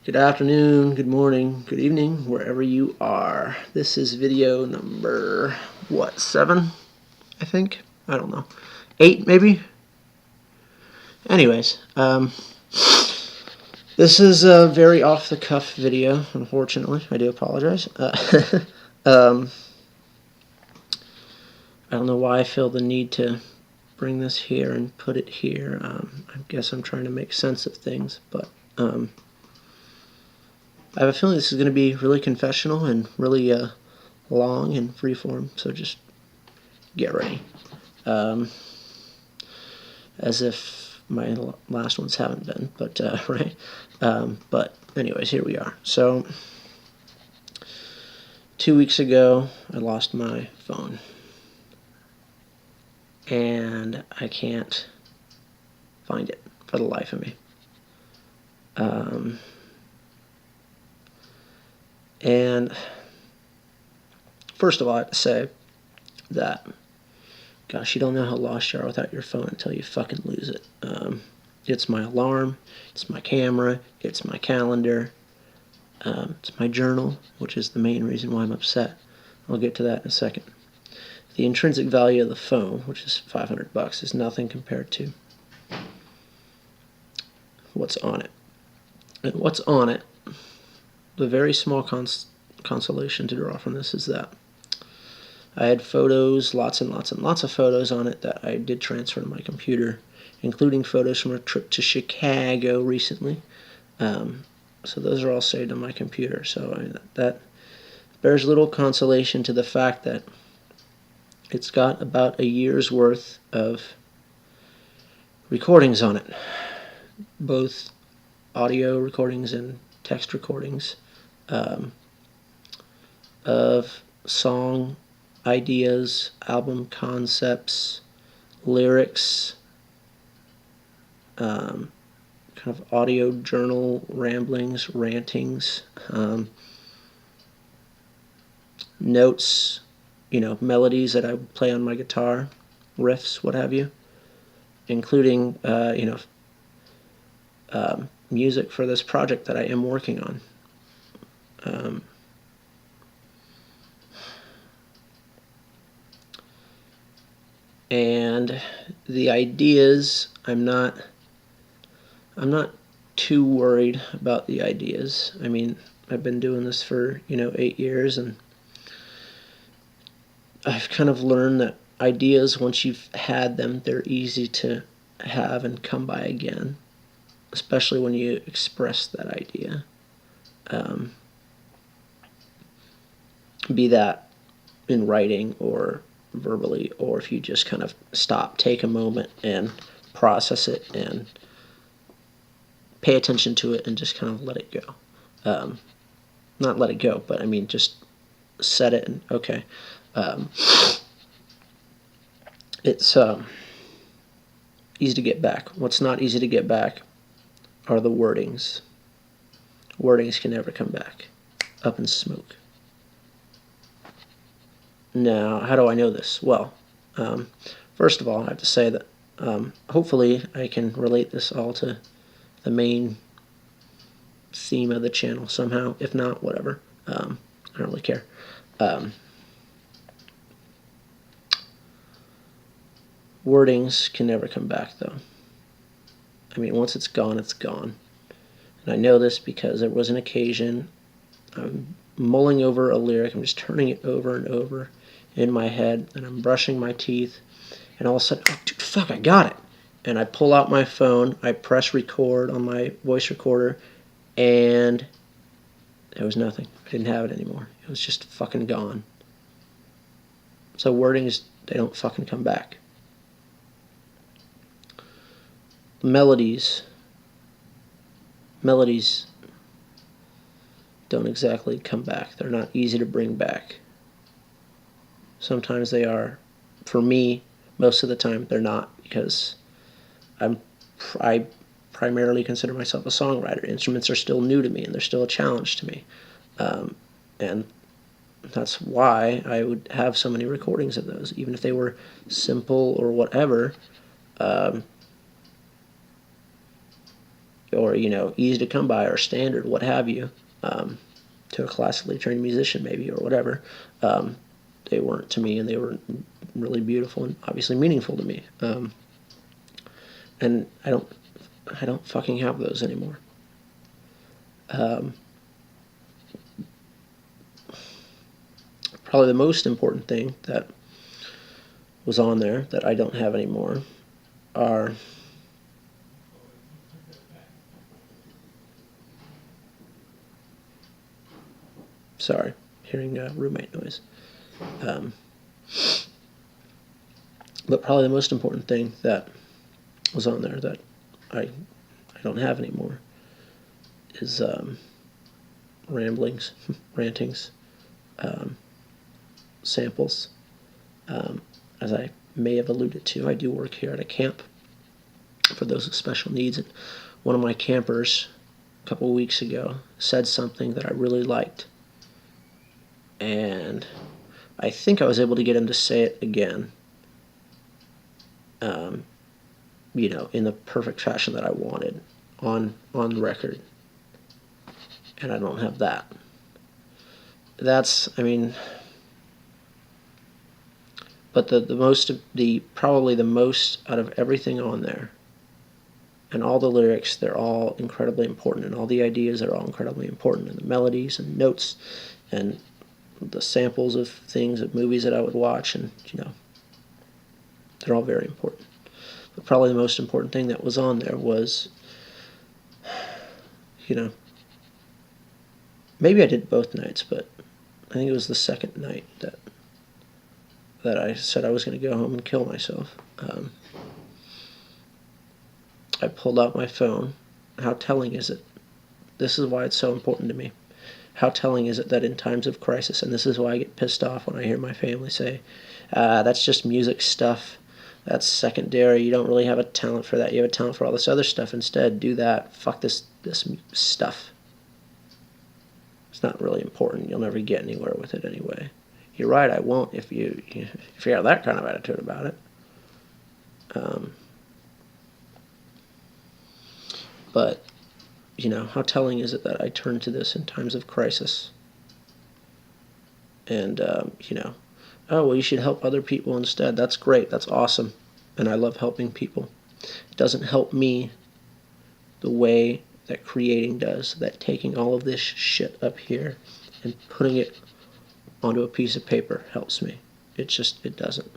Good afternoon, good morning, good evening, wherever you are. This is video number, 7, I think? I don't know. 8, maybe? Anyways, this is a very off-the-cuff video, unfortunately. I do apologize. I don't know why I feel the need to bring this here and put it here. I guess I'm trying to make sense of things, but I have a feeling this is going to be really confessional and really long and freeform, so just get ready. As if my last ones haven't been, but right. But anyways, here we are. So 2 weeks ago, I lost my phone, and I can't find it for the life of me. And first of all, I have to say that, gosh, you don't know how lost you are without your phone until you fucking lose it. It's my alarm, it's my camera, it's my calendar, it's my journal, which is the main reason why I'm upset. I'll get to that in a second. The intrinsic value of the phone, which is $500, is nothing compared to what's on it. And what's on it, the very small consolation to draw from this is that I had photos, lots and lots and lots of photos on it that I did transfer to my computer, including photos from a trip to Chicago recently. So those are all saved on my computer. So that bears little consolation to the fact that it's got about a year's worth of recordings on it, both audio recordings and text recordings of song ideas, album concepts, lyrics, kind of audio journal ramblings, rantings, notes, melodies that I play on my guitar, riffs, what have you, including, music for this project that I am working on. And the ideas, I'm not too worried about the ideas. I mean, I've been doing this for 8 years, and I've kind of learned that ideas, once you've had them, they're easy to have and come by again, especially when you express that idea. Be that in writing or verbally, or if you just kind of stop, take a moment and process it and pay attention to it and just kind of let it go. Not let it go, but I mean just set it and okay. It's easy to get back. What's not easy to get back are the wordings. Wordings can never come back. Up in smoke. Now, how do I know this? Well, first of all, I have to say that hopefully I can relate this all to the main theme of the channel somehow. If not, whatever. I don't really care. Wordings can never come back, though. I mean, once it's gone, it's gone. And I know this because there was an occasion I'm mulling over a lyric. I'm just turning it over and over in my head, and I'm brushing my teeth, and all of a sudden, oh, dude, fuck, I got it. And I pull out my phone, I press record on my voice recorder, and there was nothing. I didn't have it anymore. It was just fucking gone. So wordings, they don't fucking come back. Melodies don't exactly come back. They're not easy to bring back. Sometimes they are. For me, most of the time, they're not, because I primarily consider myself a songwriter. Instruments are still new to me, and they're still a challenge to me. And that's why I would have so many recordings of those, even if they were simple or whatever. or, easy to come by or standard, what have you, to a classically trained musician maybe, or whatever. They weren't to me, and they were really beautiful and obviously meaningful to me. And I don't fucking have those anymore. Probably the most important thing that was on there that I don't have anymore are sorry, hearing roommate noise. But probably the most important thing that was on there that I don't have anymore is ramblings, rantings, samples. As I may have alluded to, I do work here at a camp for those with special needs, and one of my campers a couple of weeks ago said something that I really liked, and I think I was able to get him to say it again, in the perfect fashion that I wanted, on record, and I don't have that. That's, but probably the most out of everything on there, and all the lyrics, they're all incredibly important, and all the ideas are all incredibly important, and the melodies and notes and the samples of things, of movies that I would watch, and they're all very important. But probably the most important thing that was on there was, maybe I did both nights, but I think it was the second night that I said I was going to go home and kill myself. I pulled out my phone. How telling is it? This is why it's so important to me. How telling is it that in times of crisis, and this is why I get pissed off when I hear my family say, that's just music stuff, that's secondary, you don't really have a talent for that, you have a talent for all this other stuff instead, do that, fuck this stuff. It's not really important, you'll never get anywhere with it anyway. You're right, I won't if you have that kind of attitude about it. But, how telling is it that I turn to this in times of crisis? And, oh, well, you should help other people instead. That's great, that's awesome, and I love helping people. It doesn't help me the way that creating does, that taking all of this shit up here and putting it onto a piece of paper helps me. It doesn't.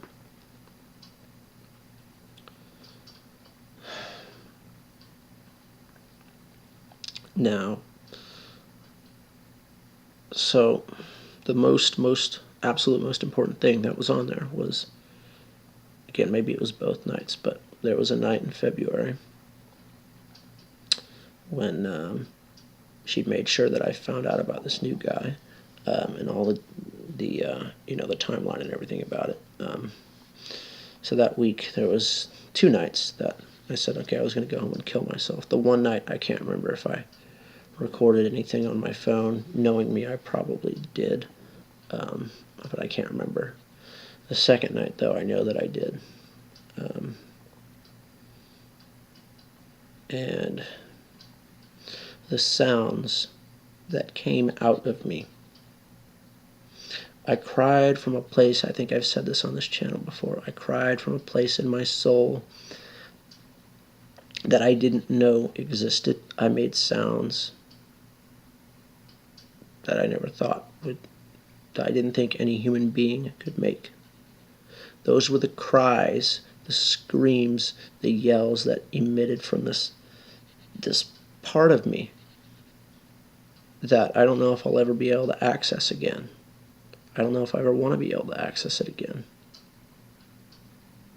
Now, so the absolute most important thing that was on there was, again, maybe it was both nights, but there was a night in February when she'd made sure that I found out about this new guy, and all the timeline and everything about it. So that week there was 2 nights that I said, okay, I was going to go home and kill myself. The one night, I can't remember if I recorded anything on my phone. Knowing me, I probably did, but I can't remember. The second night, though, I know that I did. And the sounds that came out of me, I cried from a place, I think I've said this on this channel before, I cried from a place in my soul that I didn't know existed. I made sounds that I never thought that I didn't think any human being could make. Those were the cries, the screams, the yells that emitted from this part of me that I don't know if I'll ever be able to access again. I don't know if I ever want to be able to access it again.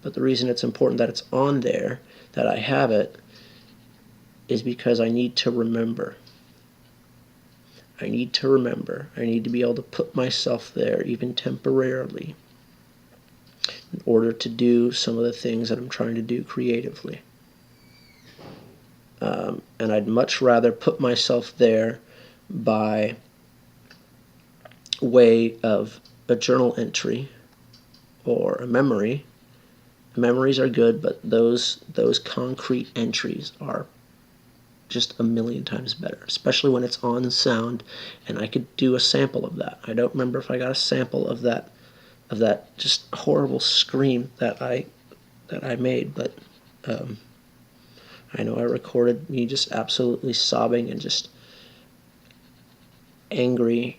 But the reason it's important that it's on there, that I have it, is because I need to remember. I need to remember. I need to be able to put myself there, even temporarily, in order to do some of the things that I'm trying to do creatively. And I'd much rather put myself there by way of a journal entry or a memory. Memories are good, but those concrete entries are just a million times better, especially when it's on sound, and I could do a sample of that. I don't remember if I got a sample of that just horrible scream that I made, but I know I recorded me just absolutely sobbing and just angry,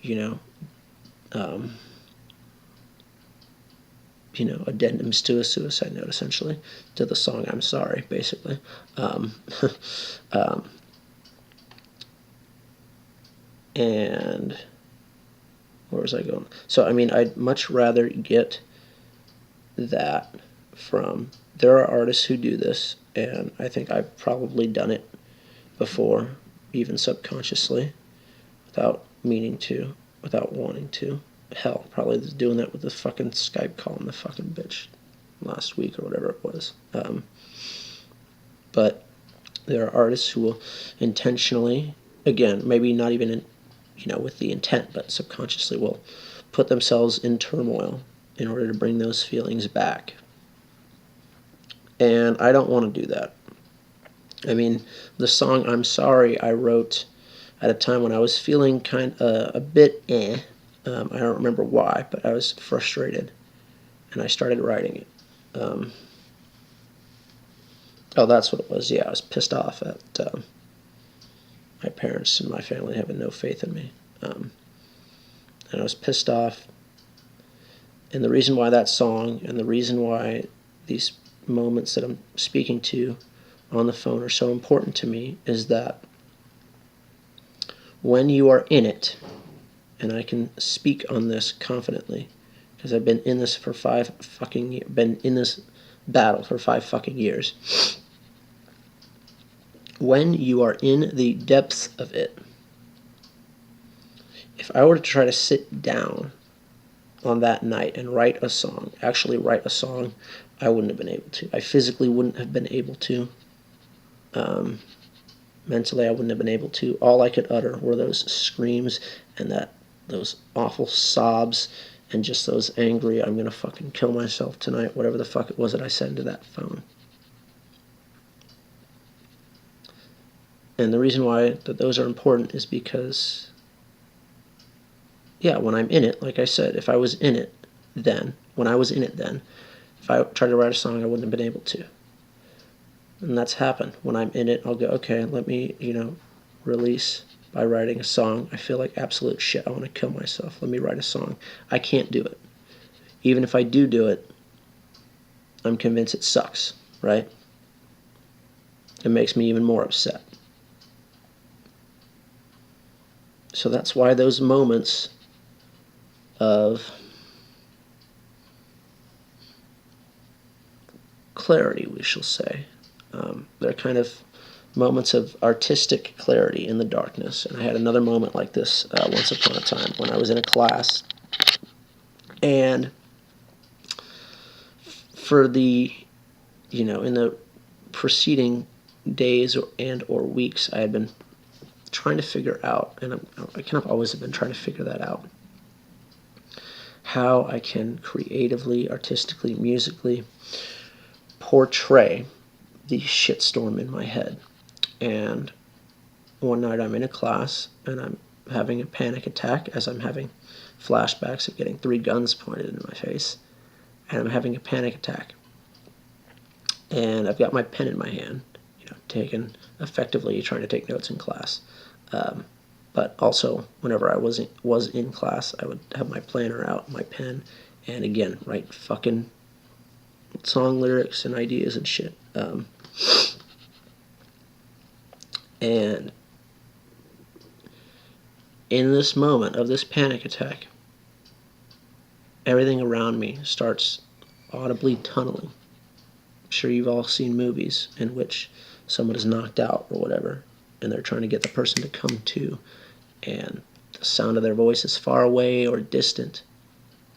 addendums to a suicide note, essentially, to the song "I'm Sorry," basically. And where was I going? So, I mean, I'd much rather get that from. There are artists who do this, and I think I've probably done it before, even subconsciously, without meaning to, without wanting to. Hell, probably doing that with the fucking Skype calling the fucking bitch last week or whatever it was. But there are artists who will intentionally, again, maybe not even with the intent, but subconsciously will put themselves in turmoil in order to bring those feelings back. And I don't want to do that. I mean, the song "I'm Sorry" I wrote at a time when I was feeling kind of a bit I don't remember why, but I was frustrated, and I started writing it. Oh, that's what it was. Yeah, I was pissed off at my parents and my family having no faith in me. And I was pissed off. And the reason why that song and the reason why these moments that I'm speaking to on the phone are so important to me is that when you are in it, and I can speak on this confidently because I've been in this for been in this battle for 5 fucking years. When you are in the depths of it, if I were to try to sit down on that night and actually write a song, I wouldn't have been able to. I physically wouldn't have been able to. Mentally, I wouldn't have been able to. All I could utter were those screams and those awful sobs and just those angry, I'm gonna fucking kill myself tonight, whatever the fuck it was that I said into that phone. And the reason why those are important is because, yeah, when I'm in it, like I said, if I was in it then, if I tried to write a song, I wouldn't have been able to. And that's happened. When I'm in it, I'll go, okay, let me, release by writing a song. I feel like absolute shit. I want to kill myself. Let me write a song. I can't do it. Even if I do it, I'm convinced it sucks, right? It makes me even more upset. So that's why those moments of clarity, we shall say, they're kind of moments of artistic clarity in the darkness. And I had another moment like this once upon a time when I was in a class, and for the, in the preceding days or weeks, I had been trying to figure out, and I kind of always have been trying to figure that out, how I can creatively, artistically, musically portray the shitstorm in my head. And one night I'm in a class and I'm having a panic attack as I'm having flashbacks of getting 3 guns pointed in my face, and I'm having a panic attack. And I've got my pen in my hand, effectively trying to take notes in class. But also, whenever I was in class, I would have my planner out, my pen, and again, write fucking song lyrics and ideas and shit. And in this moment of this panic attack, everything around me starts audibly tunneling. I'm sure you've all seen movies in which someone is knocked out or whatever, and they're trying to get the person to come to, and the sound of their voice is far away or distant.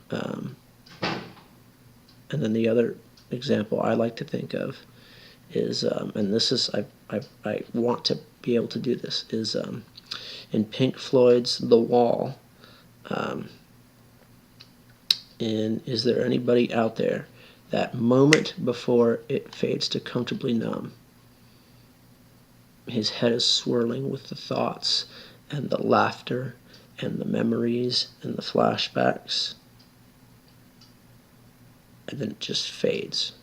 And then the other example I like to think of is, and this is, I want to be able to do this, is in Pink Floyd's The Wall, in Is There Anybody Out There, that moment before it fades to Comfortably Numb. his head is swirling with the thoughts and the laughter and the memories and the flashbacks. And then it just fades.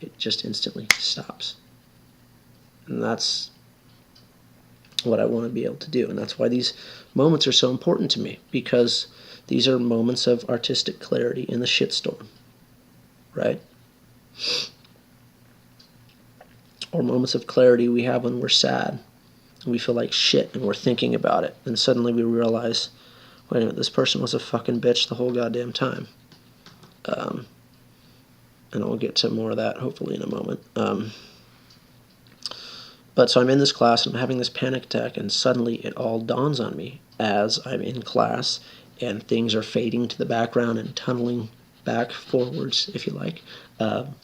It just instantly stops. And that's what I want to be able to do. And that's why these moments are so important to me, because these are moments of artistic clarity in the shitstorm, right? Or moments of clarity we have when we're sad and we feel like shit and we're thinking about it. And suddenly we realize, wait a minute, this person was a fucking bitch the whole goddamn time. And I'll get to more of that hopefully in a moment. But so I'm in this class and I'm having this panic attack, and suddenly it all dawns on me as I'm in class and things are fading to the background and tunneling back forwards, if you like. And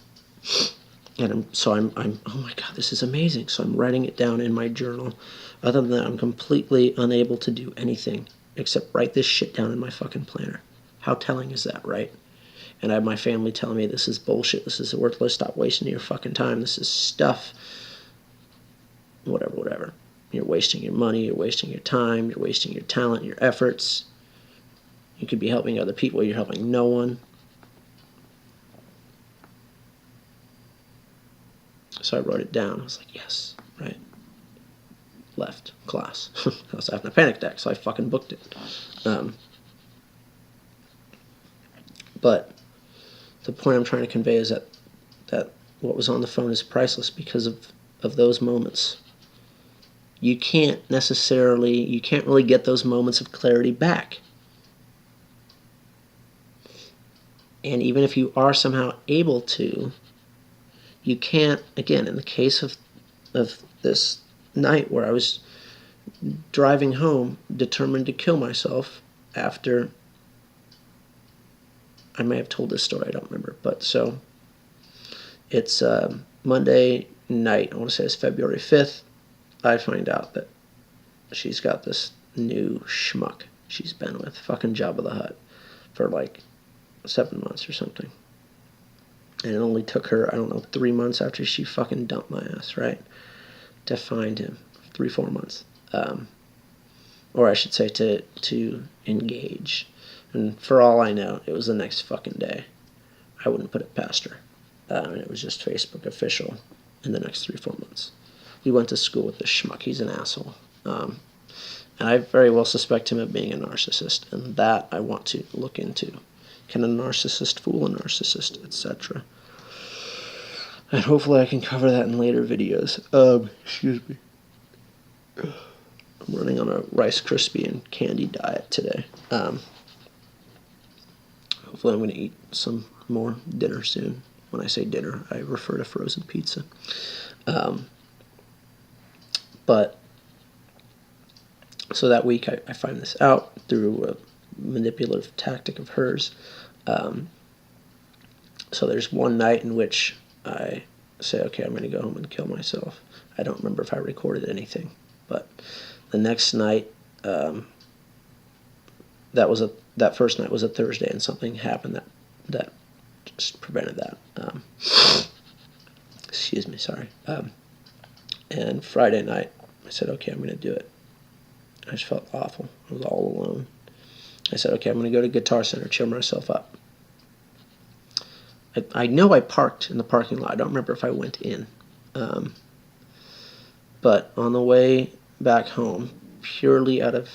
I'm oh my God, this is amazing. So I'm writing it down in my journal. Other than that, I'm completely unable to do anything except write this shit down in my fucking planner. How telling is that, right? And I have my family telling me this is bullshit, this is worthless, stop wasting your fucking time, this is stuff. Whatever. You're wasting your money, you're wasting your time, you're wasting your talent, your efforts. You could be helping other people, you're helping no one. So I wrote it down. I was like, yes, right. Left class. I was having a panic attack, so I fucking booked it. But the point I'm trying to convey is that what was on the phone is priceless because of those moments. You can't really get those moments of clarity back. And even if you are somehow able to, you can't, again, in the case of this night where I was driving home determined to kill myself after, I may have told this story, I don't remember, but so it's Monday night, I want to say it's February 5th, I find out that she's got this new schmuck she's been with, fucking Jabba the Hutt, for like 7 months or something. And it only took her, 3 months after she fucking dumped my ass, right? To find him. 3-4 months. Or I should say to engage. And for all I know, it was the next fucking day. I wouldn't put it past her. And it was just Facebook official in the next 3-4 months. We went to school with this schmuck. He's an asshole. And I very well suspect him of being a narcissist. And that I want to look into. Can a narcissist fool a narcissist, etc.? And hopefully I can cover that in later videos. Excuse me. I'm running on a Rice Krispie and candy diet today. Hopefully I'm going to eat some more dinner soon. When I say dinner, I refer to frozen pizza. But, so that week I find this out through a manipulative tactic of hers. So there's one night in which I say, okay, I'm going to go home and kill myself. I don't remember if I recorded anything, but the next night, that first night was a Thursday, and something happened that just prevented that. Excuse me, sorry. And Friday night, I said, okay, I'm going to do it. I just felt awful. I was all alone. I said, okay, I'm going to go to Guitar Center, cheer myself up. I know I parked in the parking lot. I don't remember if I went in. But on the way back home, purely out of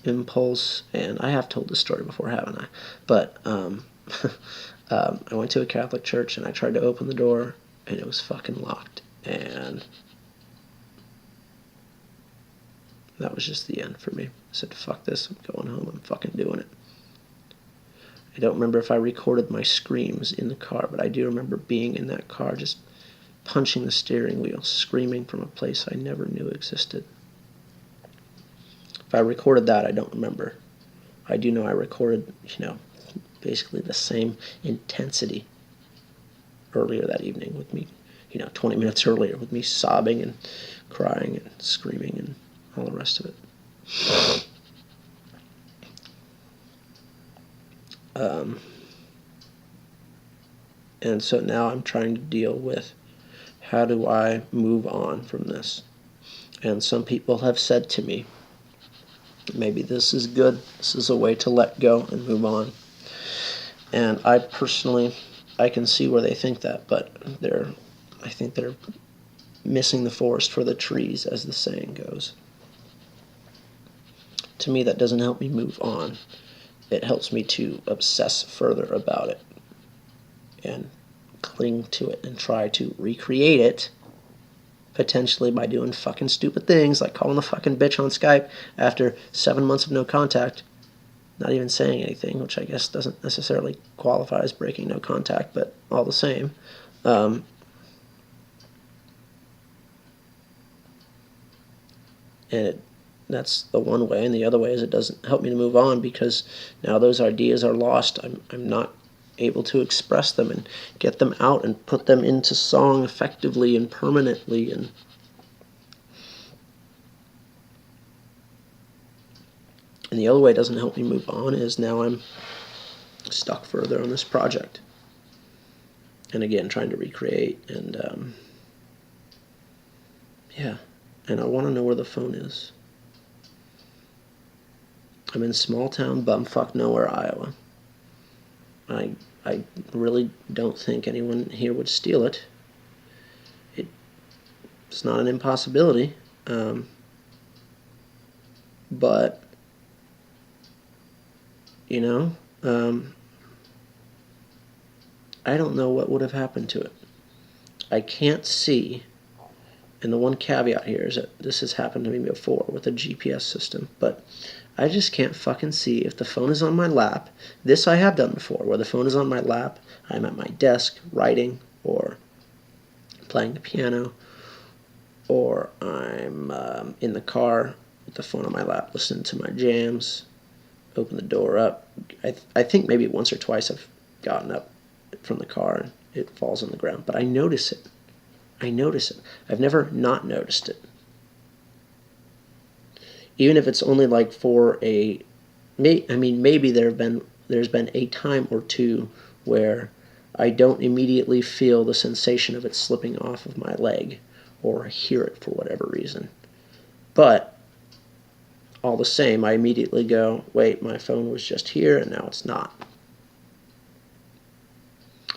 impulse, and I have told this story before, haven't I? But I went to a Catholic church, and I tried to open the door, and it was fucking locked. And that was just the end for me. I said, fuck this, I'm going home, I'm fucking doing it. I don't remember if I recorded my screams in the car, but I do remember being in that car, just punching the steering wheel, screaming from a place I never knew existed. If I recorded that, I don't remember. I do know I recorded, basically the same intensity earlier that evening with me, 20 minutes earlier with me sobbing and crying and screaming and all the rest of it. And so now I'm trying to deal with, how do I move on from this? And some people have said to me, maybe this is good, this is a way to let go and move on. And I personally, I can see where they think that, but I think they're missing the forest for the trees, as the saying goes. To me, that doesn't help me move on. It helps me to obsess further about it and cling to it and try to recreate it, potentially by doing fucking stupid things like calling the fucking bitch on Skype after 7 months of no contact, not even saying anything, which I guess doesn't necessarily qualify as breaking no contact, but all the same. And that's the one way, and the other way is it doesn't help me to move on because now those ideas are lost. I'm not able to express them and get them out and put them into song effectively and permanently. And the other way it doesn't help me move on is now I'm stuck further on this project. And again, trying to recreate, and yeah. And I want to know where the phone is. I'm in small town bumfuck nowhere, Iowa. I really don't think anyone here would steal it. It's not an impossibility, but you know, I don't know what would have happened to it. I can't see, and the one caveat here is that this has happened to me before with a GPS system, but I just can't fucking see if the phone is on my lap. This I have done before, where the phone is on my lap, I'm at my desk writing or playing the piano, or I'm in the car with the phone on my lap listening to my jams, open the door up. I think maybe once or twice I've gotten up from the car and it falls on the ground, but I notice it. I notice it. I've never not noticed it. Even if it's only like for maybe there's been a time or two where I don't immediately feel the sensation of it slipping off of my leg or hear it for whatever reason. But all the same, I immediately go, wait, my phone was just here and now it's not.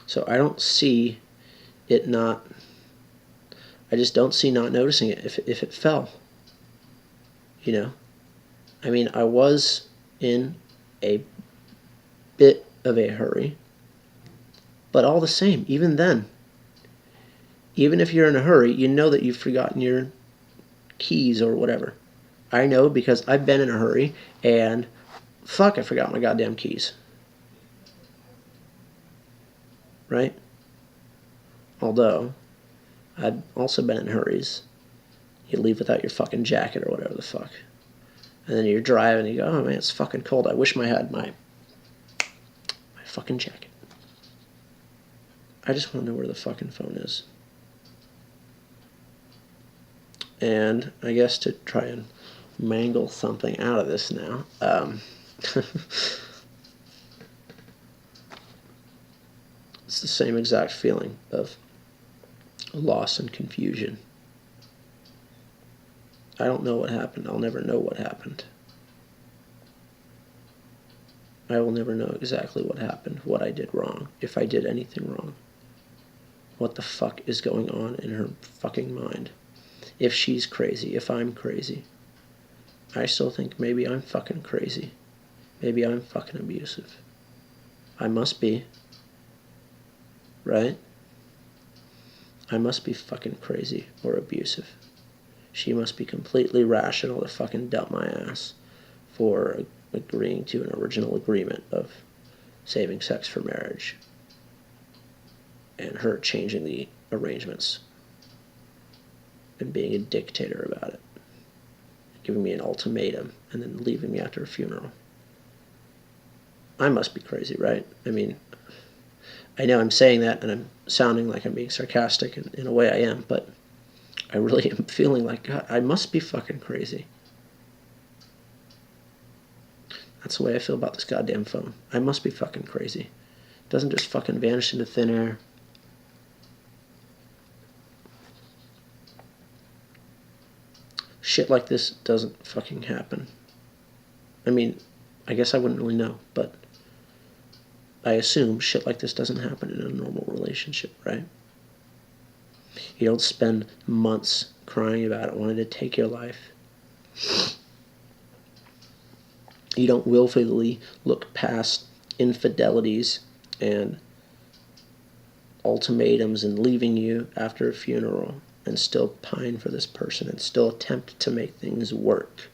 So I don't see it not, I just don't see not noticing it if it fell. You know? I mean, I was in a bit of a hurry, but all the same, even then, even if you're in a hurry, you know that you've forgotten your keys or whatever. I know because I've been in a hurry and fuck, I forgot my goddamn keys. Right? Although, I've also been in hurries. You leave without your fucking jacket or whatever the fuck. And then you're driving and you go, oh man, it's fucking cold. I wish I had my fucking jacket. I just want to know where the fucking phone is. And I guess to try and mangle something out of this now, it's the same exact feeling of loss and confusion. I don't know what happened. I'll never know what happened. I will never know exactly what happened, what I did wrong, if I did anything wrong. What the fuck is going on in her fucking mind? If she's crazy, if I'm crazy. I still think maybe I'm fucking crazy. Maybe I'm fucking abusive. I must be. Right? I must be fucking crazy or abusive. She must be completely rational to fucking dump my ass for agreeing to an original agreement of saving sex for marriage and her changing the arrangements and being a dictator about it, giving me an ultimatum and then leaving me after a funeral. I must be crazy, right? I mean, I know I'm saying that and I'm sounding like I'm being sarcastic, and in a way I am, but I really am feeling like, God, I must be fucking crazy. That's the way I feel about this goddamn phone. I must be fucking crazy. It doesn't just fucking vanish into thin air. shit like this doesn't fucking happen. I mean, I guess I wouldn't really know, but I assume shit like this doesn't happen in a normal relationship, right? You don't spend months crying about it, wanting to take your life. You don't willfully look past infidelities and ultimatums and leaving you after a funeral and still pine for this person and still attempt to make things work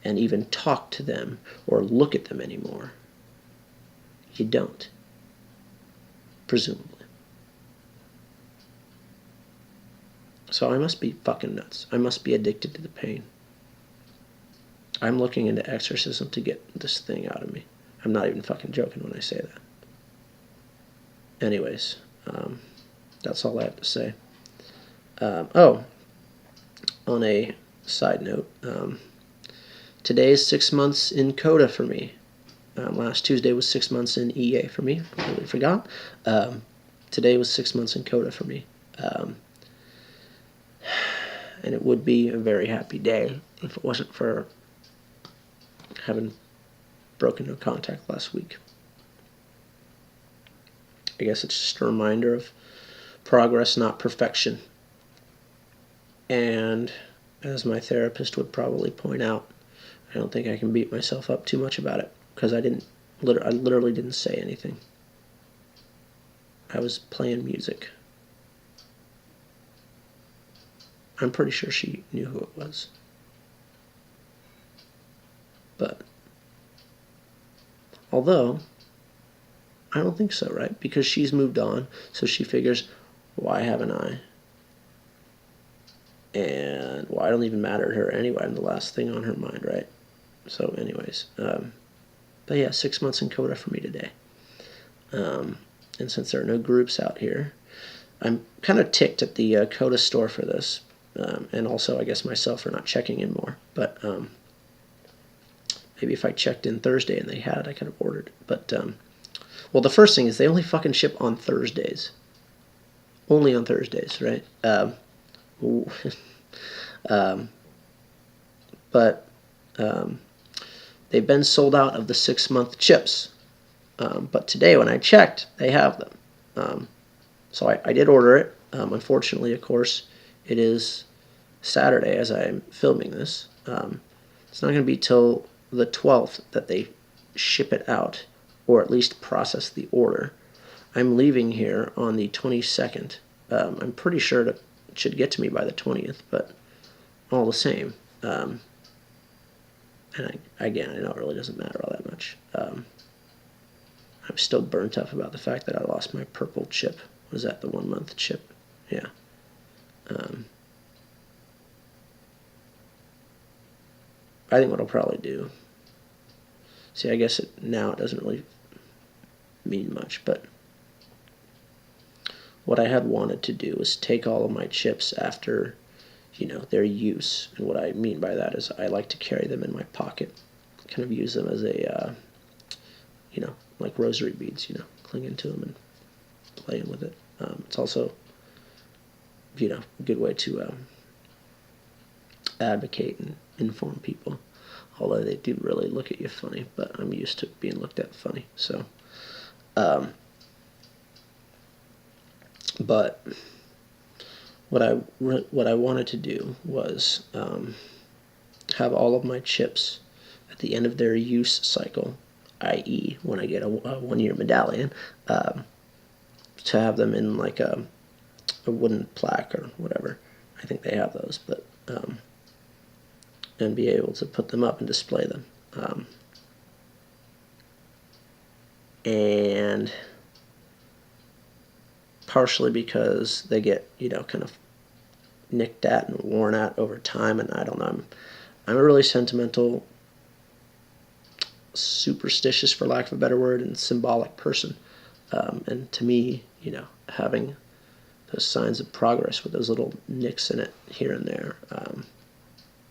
and even talk to them or look at them anymore. You don't, presumably. So I must be fucking nuts. I must be addicted to the pain. I'm looking into exorcism to get this thing out of me. I'm not even fucking joking when I say that. Anyways, that's all I have to say. On a side note, today is 6 months in CODA for me. Last Tuesday was 6 months in EA for me. Completely forgot. Today was 6 months in CODA for me. And it would be a very happy day if it wasn't for having broken no contact last week. I guess it's just a reminder of progress, not perfection. And as my therapist would probably point out, I don't think I can beat myself up too much about it because I literally didn't say anything. I was playing music. I'm pretty sure she knew who it was. But, although, I don't think so, right? Because she's moved on, so she figures, why haven't I? And, well, I don't even matter to her anyway. I'm the last thing on her mind, right? So, anyways, but yeah, 6 months in CODA for me today. And since there are no groups out here, I'm kind of ticked at the CODA store for this. And also, I guess, myself for not checking in more. But maybe if I checked in Thursday and they had it, I could have ordered. But, well, the first thing is they only fucking ship on Thursdays. Only on Thursdays, right? But they've been sold out of the 6-month chips. But today when I checked, they have them. So I did order it. Unfortunately, of course, it is Saturday as I'm filming this. It's not going to be till the 12th that they ship it out, or at least process the order. I'm leaving here on the 22nd. I'm pretty sure it should get to me by the 20th, but all the same. And again, I know it really doesn't matter all that much. I'm still burnt up about the fact that I lost my purple chip. Was that the 1 month chip? Yeah. I think what I'll probably do. See, I guess now it doesn't really mean much, but what I had wanted to do was take all of my chips after, their use. And what I mean by that is I like to carry them in my pocket, kind of use them as a, like rosary beads, clinging to them and playing with it. It's also, a good way to advocate and inform people. Although they do really look at you funny, but I'm used to being looked at funny. So, but what I wanted to do was have all of my chips at the end of their use cycle, i.e., when I get a 1-year medallion, to have them in like a wooden plaque or whatever. I think they have those, but and be able to put them up and display them. And partially because they get, kind of nicked at and worn out over time, and I don't know, I'm a really sentimental, superstitious, for lack of a better word, and symbolic person. And to me, having those signs of progress with those little nicks in it here and there,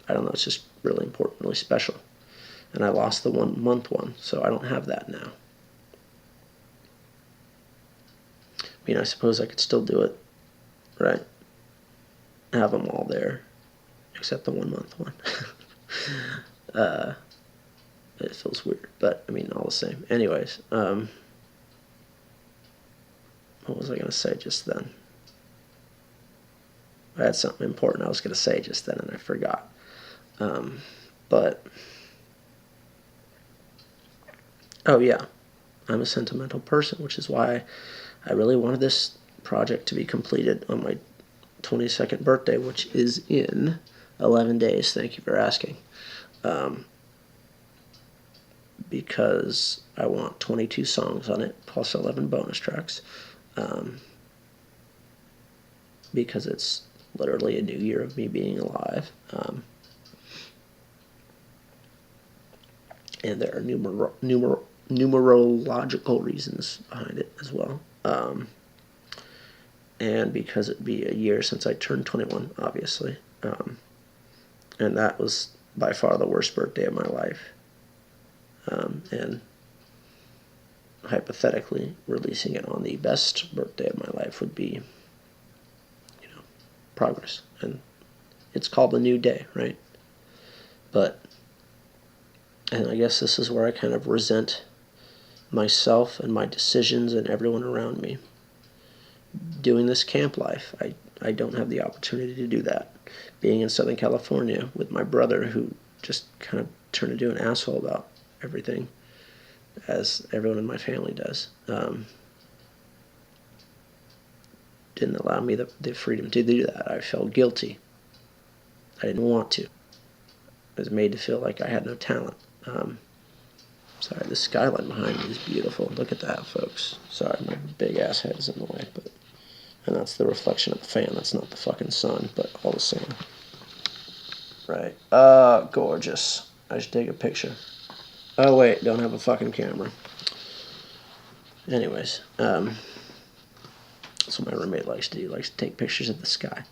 I don't know, it's just really important, really special. And I lost the 1 month one, so I don't have that now. I suppose I could still do it, right? Have them all there except the 1 month one. It feels weird, but I mean, all the same. Anyways, what was I going to say just then? I had something important I was going to say just then, and I forgot. But, oh yeah, I'm a sentimental person, which is why I really wanted this project to be completed on my 22nd birthday, which is in 11 days. Thank you for asking. Because I want 22 songs on it, plus 11 bonus tracks. Because it's literally a new year of me being alive. And there are numerological reasons behind it as well. And because it'd be a year since I turned 21, obviously. And that was by far the worst birthday of my life. And hypothetically, releasing it on the best birthday of my life would be, progress. And it's called a new day, right? And I guess this is where I kind of resent myself and my decisions and everyone around me. Doing this camp life, I don't have the opportunity to do that. Being in Southern California with my brother, who just kind of turned into an asshole about everything, as everyone in my family does, didn't allow me the freedom to do that. I felt guilty. I didn't want to. I was made to feel like I had no talent. Sorry, the skyline behind me is beautiful. Look at that, folks. Sorry, my big ass head is in the way, and that's the reflection of the fan. That's not the fucking sun, but all the same. Right. Gorgeous. I should take a picture. Oh wait, don't have a fucking camera. Anyways, that's what my roommate likes to do. He likes to take pictures of the sky.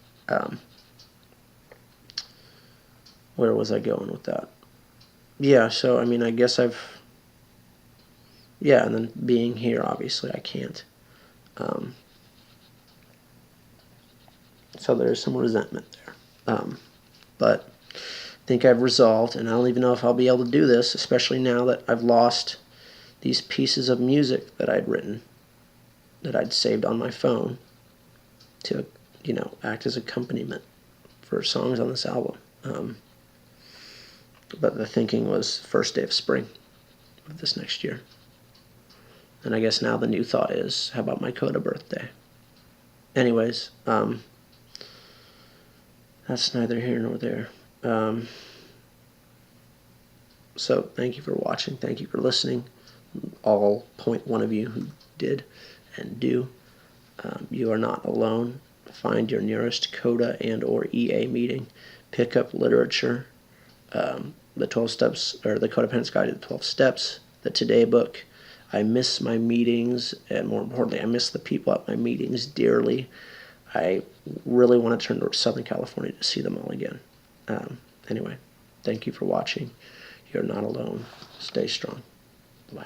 Where was I going with that? Yeah, so I mean, I guess and then being here, obviously, I can't. So there's some resentment there. But I think I've resolved, and I don't even know if I'll be able to do this, especially now that I've lost these pieces of music that I'd written, that I'd saved on my phone to, act as accompaniment for songs on this album. But the thinking was first day of spring of this next year. And I guess now the new thought is, how about my Coda birthday? Anyways, that's neither here nor there. So thank you for watching. Thank you for listening. All 0.1 of you who did and do. You are not alone. Find your nearest Coda and or EA meeting. Pick up literature. The 12 steps, or the Codependent's Guide to the 12 Steps, the Today book. I miss my meetings, and more importantly, I miss the people at my meetings dearly. I really want to turn to Southern California to see them all again. Anyway, thank you for watching. You're not alone. Stay strong. Bye.